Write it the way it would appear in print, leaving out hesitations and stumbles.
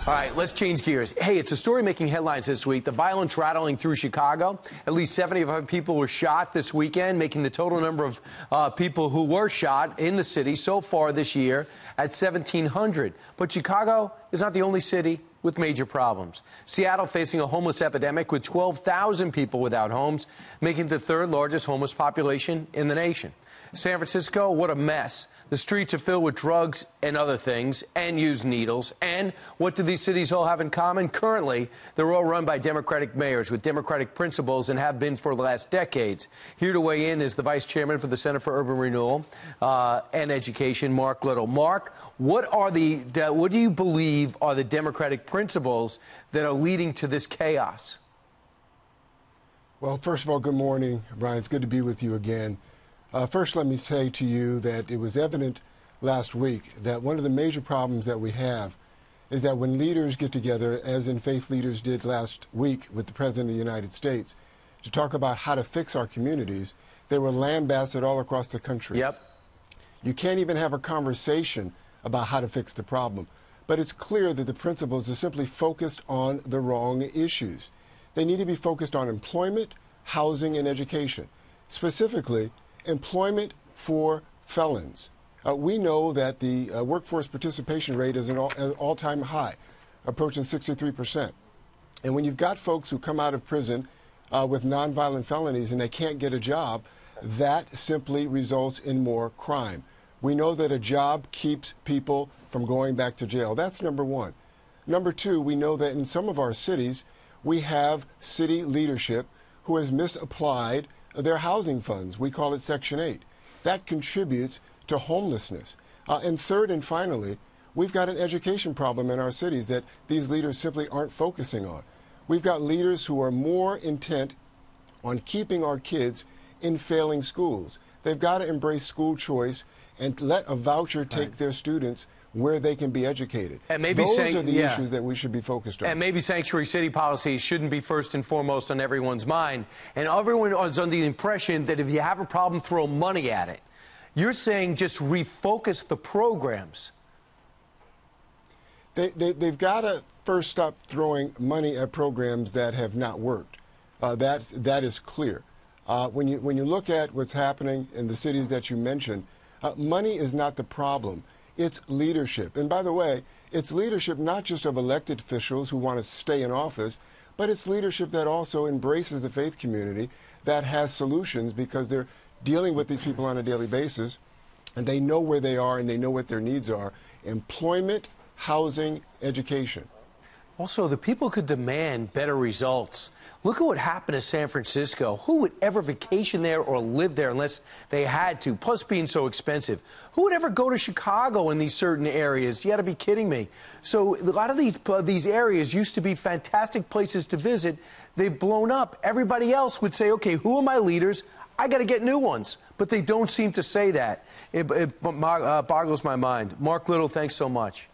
All right, let's change gears. Hey, it's a story making headlines this week. The violence rattling through Chicago. At least 75 people were shot this weekend, making the total number of people who were shot in the city so far this year at 1,700. But Chicago is not the only city with major problems. Seattle facing a homeless epidemic with 12,000 people without homes, making the third largest homeless population in the nation. San Francisco, what a mess. The streets are filled with drugs and other things, and used needles. And what do these cities all have in common? Currently, they're all run by Democratic mayors with Democratic principles and have been for the last decades. Here to weigh in is the Vice Chairman for the Center for Urban Renewal and Education, Mark Little. Mark, what do you believe are the Democratic principles that are leading to this chaos? Well, first of all, good morning, Brian. It's good to be with you again. First, let me say to you that it was evident last week that one of the major problems that we have is that when leaders get together, as in faith leaders did last week with the President of the United States, to talk about how to fix our communities, they were lambasted all across the country. Yep. You can't even have a conversation about how to fix the problem. But it's clear that the principles are simply focused on the wrong issues. They need to be focused on employment, housing, and education. Specifically, employment for felons. We know that the workforce participation rate is an all-time high, approaching 63%. And when you've got folks who come out of prison with nonviolent felonies and they can't get a job, that simply results in more crime. We know that a job keeps people from going back to jail. That's number one. Number two, we know that in some of our cities, we have city leadership who has misapplied their housing funds. We call it Section 8. That contributes to homelessness. And third and finally, we've got an education problem in our cities that these leaders simply aren't focusing on. We've got leaders who are more intent on keeping our kids in failing schools. They've got to embrace school choice and let a voucher take their students where they can be educated. And maybe those are the issues that we should be focused on. And maybe sanctuary city policies shouldn't be first and foremost on everyone's mind. And everyone is under the impression that if you have a problem, throw money at it. You're saying just refocus the programs. They've got to first stop throwing money at programs that have not worked. That is clear. When you look at what's happening in the cities that you mentioned, money is not the problem. It's leadership. And by the way, it's leadership not just of elected officials who want to stay in office, but it's leadership that also embraces the faith community, that has solutions because they're dealing with these people on a daily basis, and they know where they are and they know what their needs are. Employment, housing, education. Also, the people could demand better results. Look at what happened to San Francisco. Who would ever vacation there or live there unless they had to, plus being so expensive? Who would ever go to Chicago in these certain areas? You got to be kidding me. So a lot of these areas used to be fantastic places to visit. They've blown up. Everybody else would say, okay, who are my leaders? I got to get new ones. But they don't seem to say that. It boggles my mind. Mark Little, thanks so much.